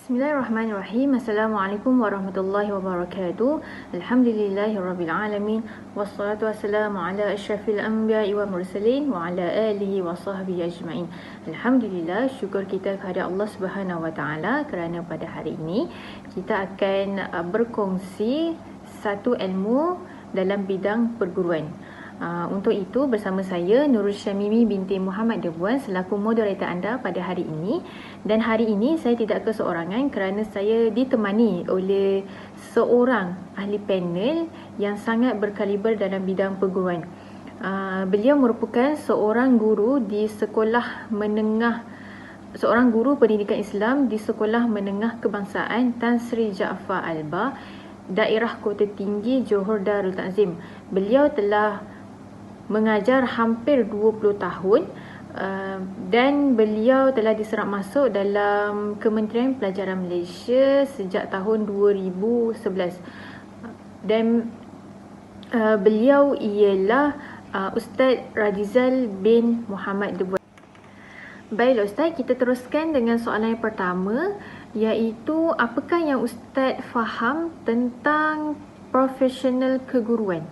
Bismillahirrahmanirrahim. Assalamualaikum warahmatullahi wabarakatuh. Alhamdulillahirrabbilalamin. Wassalatu wassalamu ala asyrafil anbiya'i wa mursalin wa ala alihi wa sahbihi ajma'in. Alhamdulillah, syukur kita kepada Allah Subhanahu wa taala kerana pada hari ini kita akan berkongsi satu ilmu dalam bidang perguruan. Untuk itu bersama saya Nurul Syamimi binti Muhammad Debuan selaku moderator anda pada hari ini. Dan hari ini saya tidak keseorangan kerana saya ditemani oleh seorang ahli panel yang sangat berkaliber dalam bidang perguruan. Beliau merupakan seorang guru di sekolah menengah, seorang guru pendidikan Islam di Sekolah Menengah Kebangsaan Tan Sri Jaafar Albar, Daerah Kota Tinggi, Johor Darul Takzim. Beliau telah mengajar hampir 20 tahun dan beliau telah diserap masuk dalam Kementerian Pelajaran Malaysia sejak tahun 2011. Dan beliau ialah Ustaz Radizal bin Muhammad Debuan. Baiklah Ustaz, kita teruskan dengan soalan yang pertama, iaitu apakah yang Ustaz faham tentang profesional keguruan?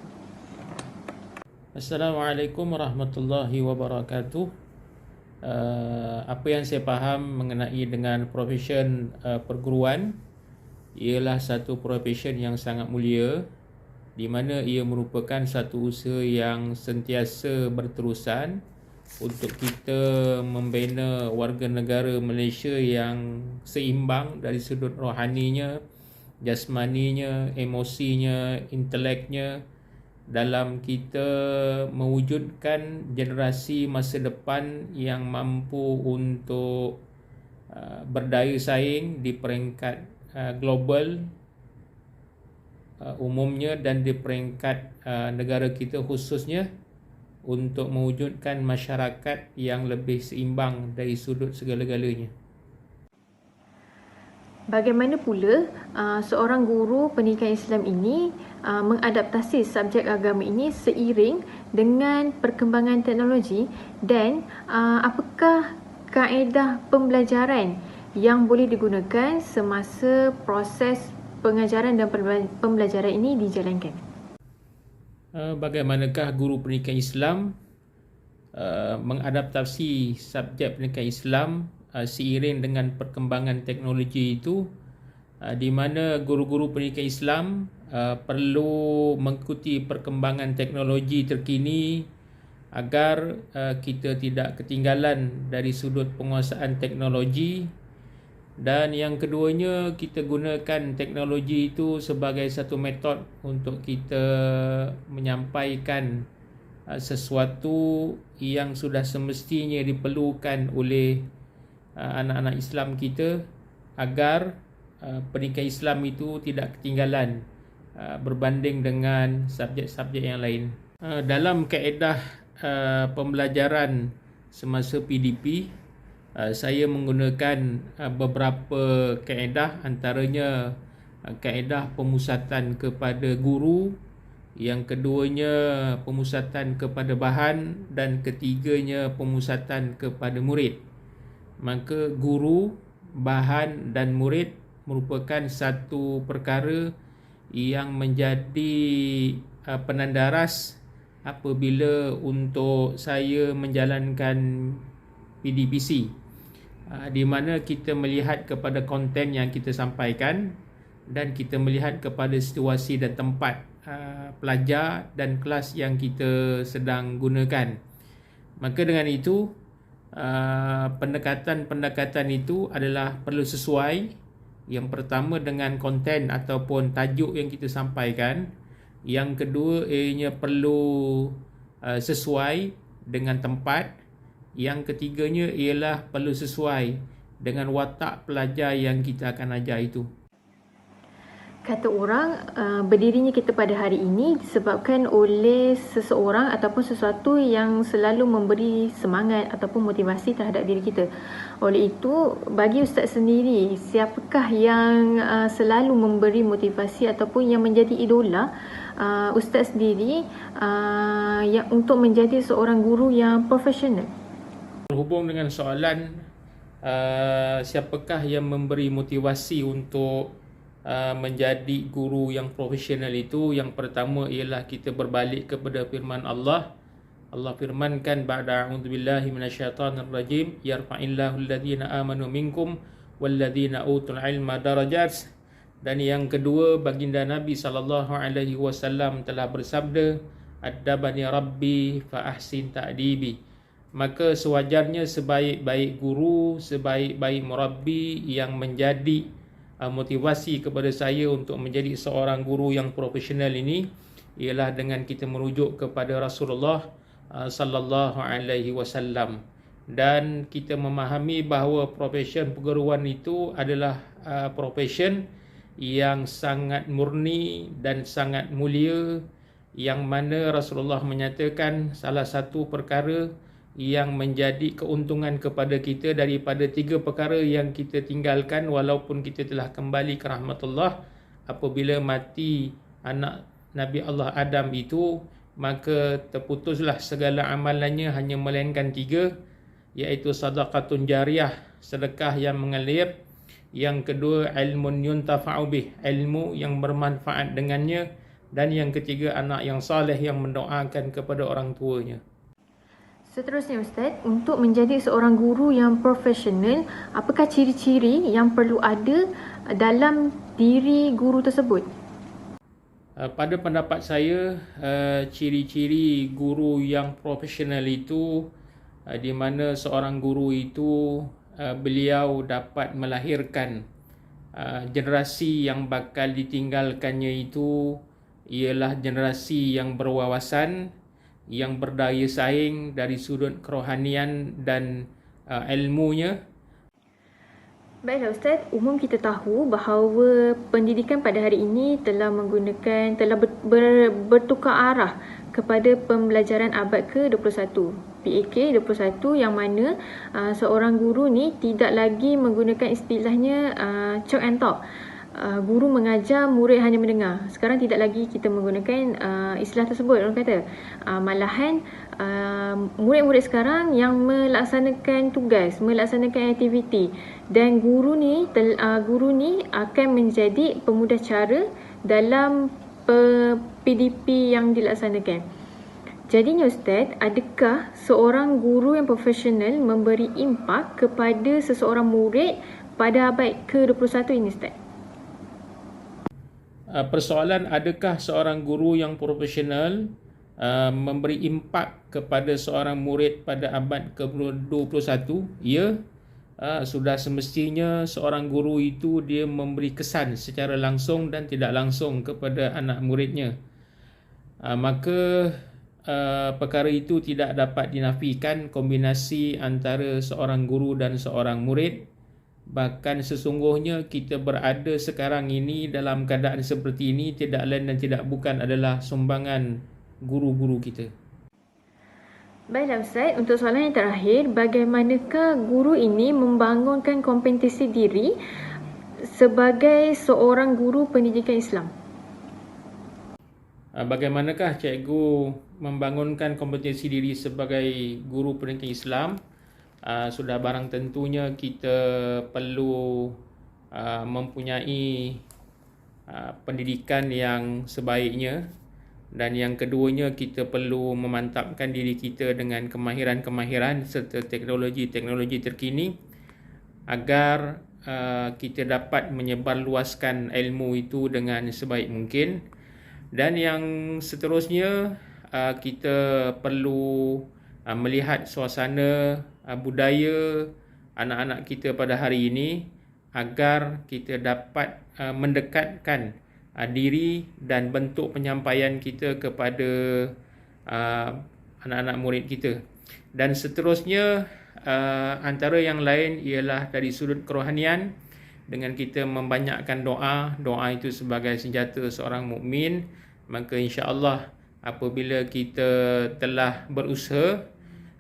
Assalamualaikum warahmatullahi wabarakatuh. Apa yang saya faham mengenai dengan profesion perguruan ialah satu profesion yang sangat mulia, di mana ia merupakan satu usaha yang sentiasa berterusan untuk kita membina warga negara Malaysia yang seimbang dari sudut rohaninya, jasmaninya, emosinya, inteleknya, dalam kita mewujudkan generasi masa depan yang mampu untuk berdaya saing di peringkat global umumnya dan di peringkat negara kita khususnya, untuk mewujudkan masyarakat yang lebih seimbang dari sudut segala-galanya. Bagaimana pula seorang guru pendidikan Islam ini mengadaptasi subjek agama ini seiring dengan perkembangan teknologi, dan apakah kaedah pembelajaran yang boleh digunakan semasa proses pengajaran dan pembelajaran ini dijalankan? Bagaimanakah guru pendidikan Islam mengadaptasi subjek pendidikan Islam seiring dengan perkembangan teknologi itu, di mana guru-guru pendidikan Islam perlu mengikuti perkembangan teknologi terkini agar kita tidak ketinggalan dari sudut penguasaan teknologi. Dan yang keduanya, kita gunakan teknologi itu sebagai satu metod untuk kita menyampaikan sesuatu yang sudah semestinya diperlukan oleh anak-anak Islam kita, agar pendidikan Islam itu tidak ketinggalan berbanding dengan subjek-subjek yang lain. Dalam kaedah pembelajaran semasa PDP, saya menggunakan beberapa kaedah, antaranya kaedah pemusatan kepada guru, yang keduanya pemusatan kepada bahan, dan ketiganya pemusatan kepada murid. Maka guru, bahan dan murid merupakan satu perkara yang menjadi penandaras apabila untuk saya menjalankan PDPC, di mana kita melihat kepada konten yang kita sampaikan dan kita melihat kepada situasi dan tempat pelajar dan kelas yang kita sedang gunakan. Maka dengan itu, pendekatan-pendekatan itu adalah perlu sesuai. Yang pertama dengan konten ataupun tajuk yang kita sampaikan. Yang kedua, ianya perlu sesuai dengan tempat. Yang ketiganya ialah perlu sesuai dengan watak pelajar yang kita akan ajar itu. Kata orang, berdirinya kita pada hari ini disebabkan oleh seseorang ataupun sesuatu yang selalu memberi semangat ataupun motivasi terhadap diri kita. Oleh itu, bagi Ustaz sendiri, siapakah yang selalu memberi motivasi ataupun yang menjadi idola Ustaz sendiri yang untuk menjadi seorang guru yang profesional? Berhubung dengan soalan siapakah yang memberi motivasi untuk menjadi guru yang profesional itu? Yang pertama ialah kita berbalik kepada firman Allah. Allah firmankan, ba'da a'udzubillahi minasyaitonir rajim, yarfa'illahu alladhina amanu minkum walladhina utul ilma darajat. Dan yang kedua, baginda Nabi SAW telah bersabda, adabani rabbi fa ahsin ta'dibi. Maka sewajarnya sebaik-baik guru, sebaik-baik murabbi yang menjadi motivasi kepada saya untuk menjadi seorang guru yang profesional ini ialah dengan kita merujuk kepada Rasulullah sallallahu alaihi wasallam, dan kita memahami bahawa profession perguruan itu adalah profession yang sangat murni dan sangat mulia, yang mana Rasulullah menyatakan salah satu perkara yang menjadi keuntungan kepada kita daripada 3 perkara yang kita tinggalkan walaupun kita telah kembali ke rahmatullah, apabila mati anak Nabi Allah Adam itu, maka terputuslah segala amalannya hanya melainkan 3, iaitu sadaqatun jariyah, sedekah yang mengalir. Yang kedua, ilmun yuntafa'u bih, ilmu yang bermanfaat dengannya. Dan yang ketiga, anak yang saleh yang mendoakan kepada orang tuanya. Seterusnya Ustaz, untuk menjadi seorang guru yang profesional, apakah ciri-ciri yang perlu ada dalam diri guru tersebut? Pada pendapat saya, ciri-ciri guru yang profesional itu di mana seorang guru itu beliau dapat melahirkan generasi yang bakal ditinggalkannya itu ialah generasi yang berwawasan, yang berdaya saing dari sudut kerohanian dan ilmunya. Baiklah Ustaz, umum kita tahu bahawa pendidikan pada hari ini telah bertukar arah kepada pembelajaran abad ke-21, PAK 21, yang mana seorang guru ni tidak lagi menggunakan istilahnya chalk and talk. Guru mengajar, murid hanya mendengar. Sekarang tidak lagi kita menggunakan istilah tersebut, orang kata. Malahan murid-murid sekarang yang melaksanakan tugas, melaksanakan aktiviti, dan guru ni akan menjadi pemudah cara dalam PDP yang dilaksanakan. Jadinya Ustaz, adakah seorang guru yang profesional memberi impak kepada seseorang murid pada abad ke-21 ini Ustaz? Persoalan adakah seorang guru yang profesional memberi impak kepada seorang murid pada abad ke-21? Ya, sudah semestinya seorang guru itu dia memberi kesan secara langsung dan tidak langsung kepada anak muridnya. Maka perkara itu tidak dapat dinafikan kombinasi antara seorang guru dan seorang murid. Bahkan sesungguhnya kita berada sekarang ini dalam keadaan seperti ini tidak lain dan tidak bukan adalah sumbangan guru-guru kita. Baiklah Ustaz, untuk soalan yang terakhir, bagaimanakah guru ini membangunkan kompetensi diri sebagai seorang guru pendidikan Islam? Bagaimanakah cikgu membangunkan kompetensi diri sebagai guru pendidikan Islam? Sudah barang tentunya kita perlu mempunyai pendidikan yang sebaiknya, dan yang keduanya kita perlu memantapkan diri kita dengan kemahiran-kemahiran serta teknologi-teknologi terkini agar kita dapat menyebarluaskan ilmu itu dengan sebaik mungkin. Dan yang seterusnya, kita perlu melihat suasana budaya anak-anak kita pada hari ini agar kita dapat mendekatkan diri dan bentuk penyampaian kita kepada anak-anak murid kita. Dan seterusnya, antara yang lain ialah dari sudut kerohanian, dengan kita membanyakkan doa. Doa itu sebagai senjata seorang mukmin. Maka insya-Allah apabila kita telah berusaha,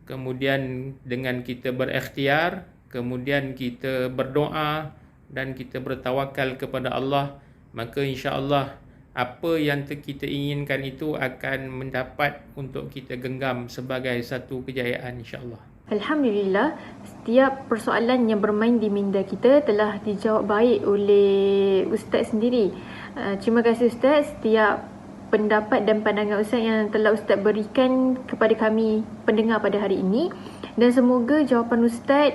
kemudian dengan kita berikhtiar, kemudian kita berdoa dan kita bertawakal kepada Allah, maka insya-Allah apa yang kita inginkan itu akan mendapat untuk kita genggam sebagai satu kejayaan insya-Allah. Alhamdulillah, setiap persoalan yang bermain di minda kita telah dijawab baik oleh Ustaz sendiri. Terima kasih Ustaz. Setiap pendapat dan pandangan Ustaz yang telah Ustaz berikan kepada kami pendengar pada hari ini, dan semoga jawapan Ustaz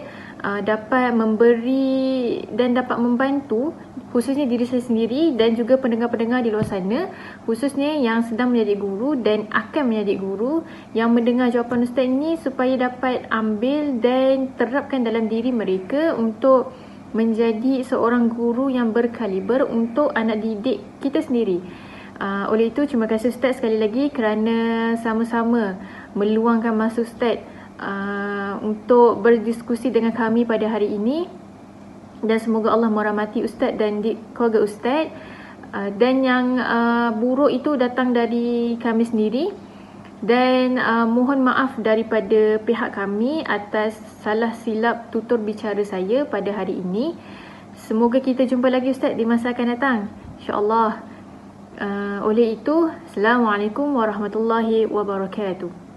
dapat memberi dan dapat membantu khususnya diri saya sendiri dan juga pendengar-pendengar di luar sana, khususnya yang sedang menjadi guru dan akan menjadi guru, yang mendengar jawapan Ustaz ini supaya dapat ambil dan terapkan dalam diri mereka untuk menjadi seorang guru yang berkaliber untuk anak didik kita sendiri. Oleh itu, terima kasih Ustaz sekali lagi kerana sama-sama meluangkan masa Ustaz untuk berdiskusi dengan kami pada hari ini, dan semoga Allah merahmati Ustaz dan keluarga Ustaz, dan yang buruk itu datang dari kami sendiri, dan mohon maaf daripada pihak kami atas salah silap tutur bicara saya pada hari ini. Semoga kita jumpa lagi Ustaz di masa akan datang, insya-Allah. Oleh itu, Assalamualaikum warahmatullahi wabarakatuh.